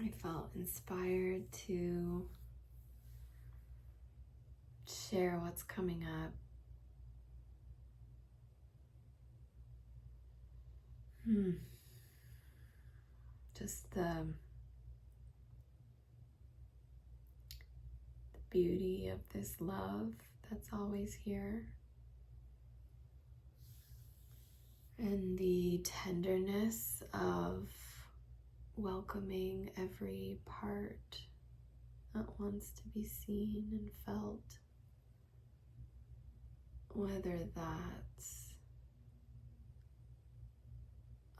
I felt inspired to share what's coming up. Just the beauty of this love that's always here, and the tenderness of welcoming every part that wants to be seen and felt, whether that's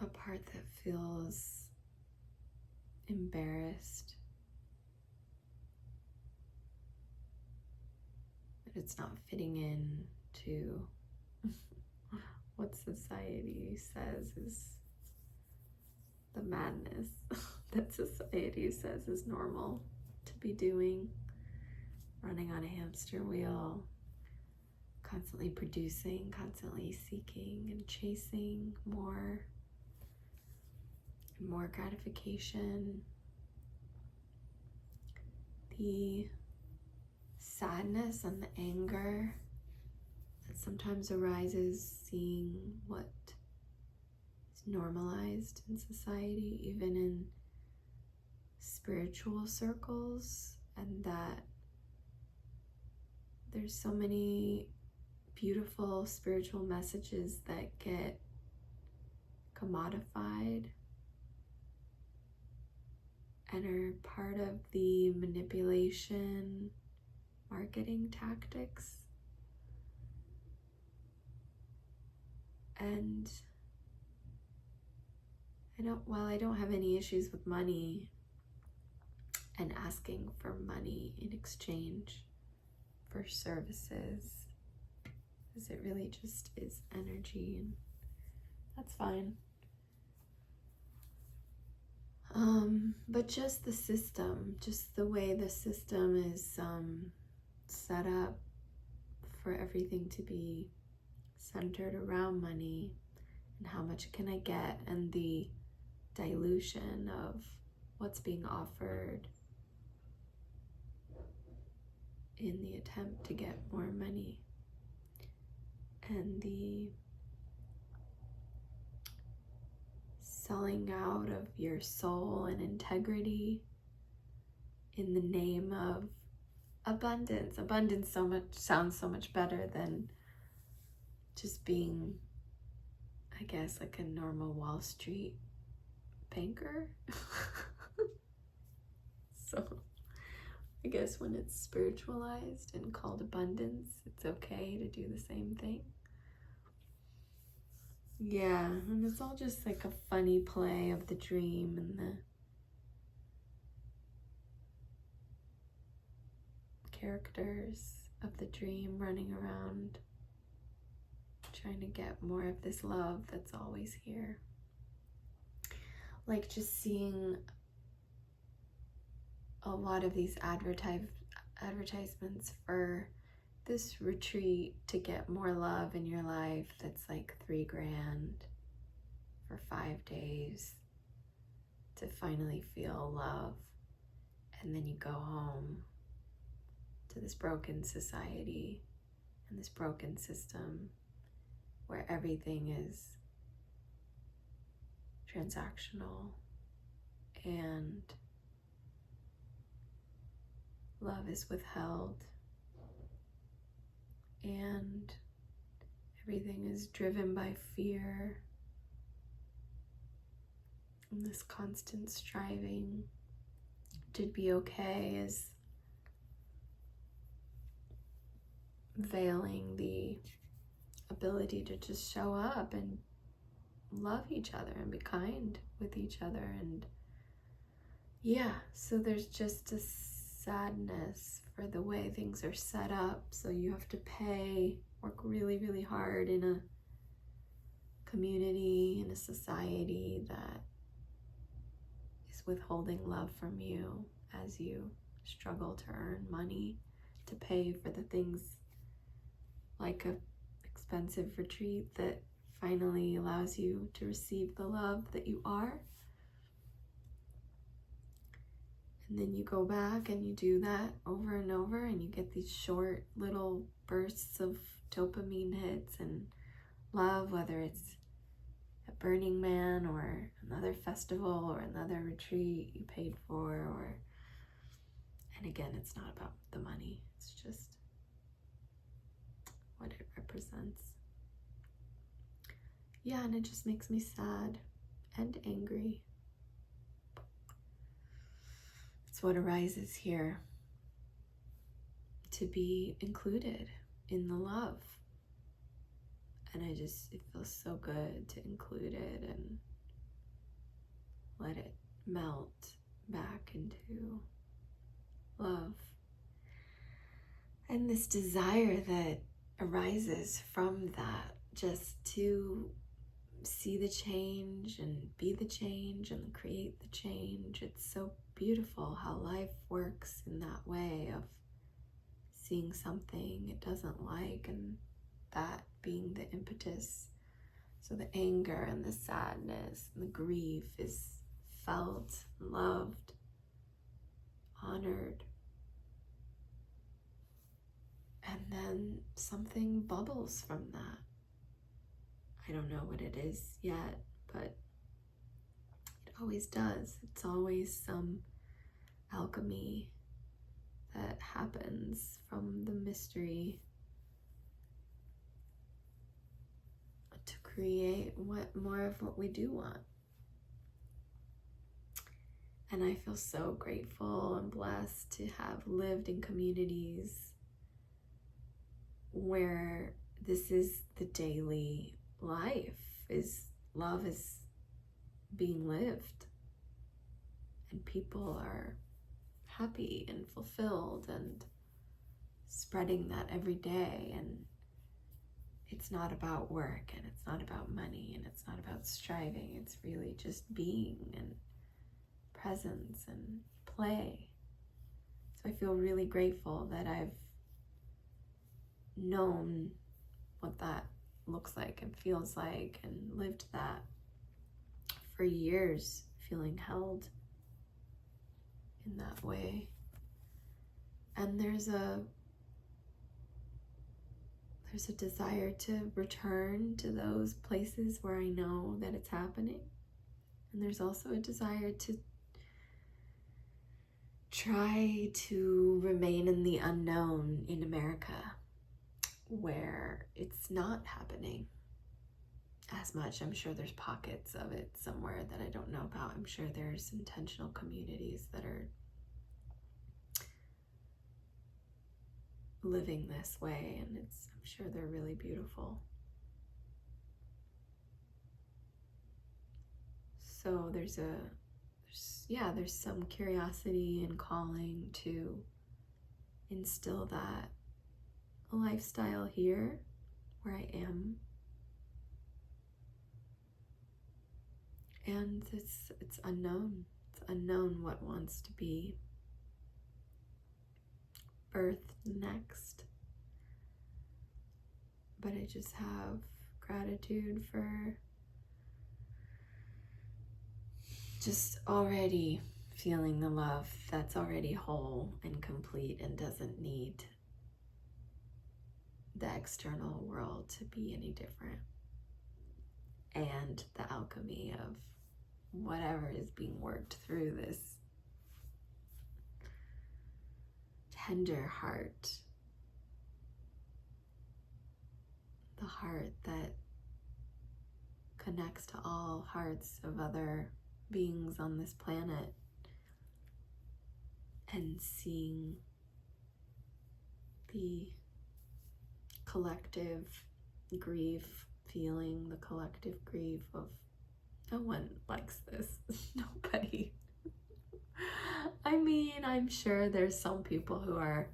a part that feels embarrassed that it's not fitting in to what society says is the madness that society says is normal to be doing, running on a hamster wheel, constantly producing, constantly seeking and chasing more and more gratification. The sadness and the anger that sometimes arises seeing what is normalized in society, even in spiritual circles, and that there's so many beautiful spiritual messages that get commodified and are part of the manipulation marketing tactics. And while I don't have any issues with money and asking for money in exchange for services, because it really just is energy, and that's fine. But just the system, just the way the system is set up for everything to be centered around money and how much can I get, and the dilution of what's being offered in the attempt to get more money, and the selling out of your soul and integrity in the name of abundance. Abundance sounds so much better than just being, I guess, like a normal Wall Street banker. So I guess when it's spiritualized and called abundance, it's okay to do the same thing. Yeah, and it's all just like a funny play of the dream and the characters of the dream running around trying to get more of this love that's always here. Like just seeing a lot of these advertisements for this retreat to get more love in your life that's like $3,000 for 5 days to finally feel love, and then you go home to this broken society and this broken system where everything is transactional and love is withheld and everything is driven by fear and this constant striving to be okay is veiling the ability to just show up and love each other and be kind with each other. And yeah, so there's just a sadness for the way things are set up. So you have to work really, really hard in a community, in a society that is withholding love from you as you struggle to earn money to pay for the things like a expensive retreat that finally allows you to receive the love that you are. And then you go back and you do that over and over, and you get these short little bursts of dopamine hits and love, whether it's at Burning Man or another festival or another retreat you paid for, or, and again, it's not about the money, it's just what it represents. Yeah, and it just makes me sad and angry. It's what arises here, to be included in the love. And it feels so good to include it and let it melt back into love. And this desire that arises from that, just to see the change and be the change and create the change. It's so beautiful how life works in that way, of seeing something it doesn't like and that being the impetus. So the anger and the sadness and the grief is felt, loved, honored. And then something bubbles from that. I don't know what it is yet, but it always does. It's always some alchemy that happens from the mystery to create more of what we do want. And I feel so grateful and blessed to have lived in communities where this is the daily life, is love is being lived, and people are happy and fulfilled and spreading that every day. And it's not about work, and it's not about money, and it's not about striving. It's really just being and presence and play. So I feel really grateful that I've known what that looks like and feels like, and lived that for years, feeling held in that way. And there's a desire to return to those places where I know that it's happening. And there's also a desire to try to remain in the unknown in America, where it's not happening as much. I'm sure there's pockets of it somewhere that I don't know about. I'm sure there's intentional communities that are living this way, and I'm sure they're really beautiful. So there's some curiosity and calling to instill that lifestyle here where I am. And it's unknown. It's unknown what wants to be birthed next. But I just have gratitude for just already feeling the love that's already whole and complete and doesn't need the external world to be any different. And the alchemy of whatever is being worked through this tender heart, the heart that connects to all hearts of other beings on this planet, and seeing the collective grief, feeling the collective grief of no one likes this. Nobody. I mean, I'm sure there's some people who are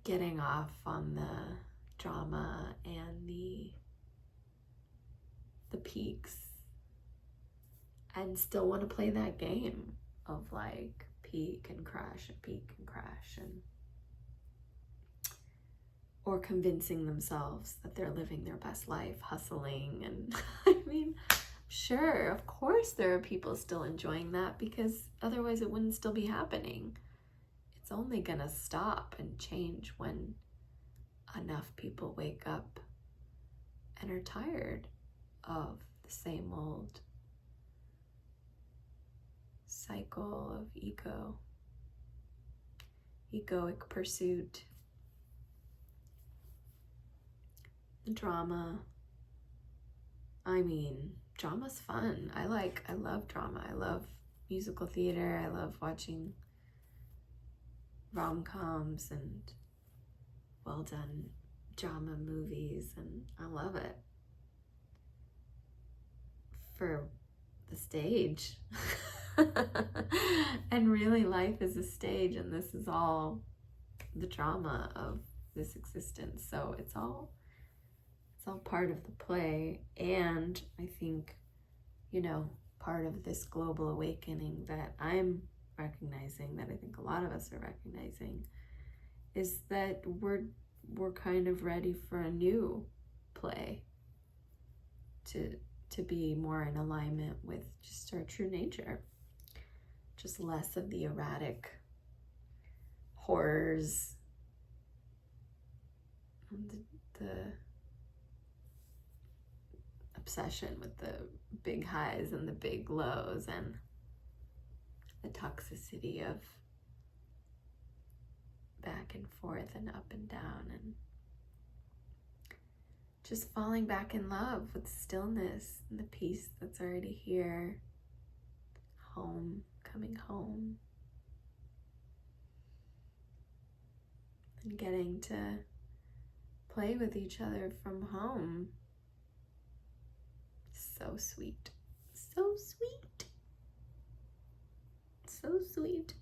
getting off on the drama and the peaks and still want to play that game of like peak and crash and peak and crash, and or convincing themselves that they're living their best life, hustling. And I mean, Sure, of course there are people still enjoying that, because otherwise it wouldn't still be happening. It's only gonna stop and change when enough people wake up and are tired of the same old cycle of egoic pursuit, drama. I mean, drama's fun. I love drama. I love musical theater. I love watching rom-coms and well done drama movies, and I love it. For the stage. And really, life is a stage, and this is all the drama of this existence. So it's all part of the play. And I think, part of this global awakening that I'm recognizing, that I think a lot of us are recognizing, is that we're kind of ready for a new play to be more in alignment with just our true nature. Just less of the erratic horrors, the obsession with the big highs and the big lows, and the toxicity of back and forth and up and down, and just falling back in love with stillness and the peace that's already here. Home, coming home, and getting to play with each other from home. So sweet. So sweet. So sweet.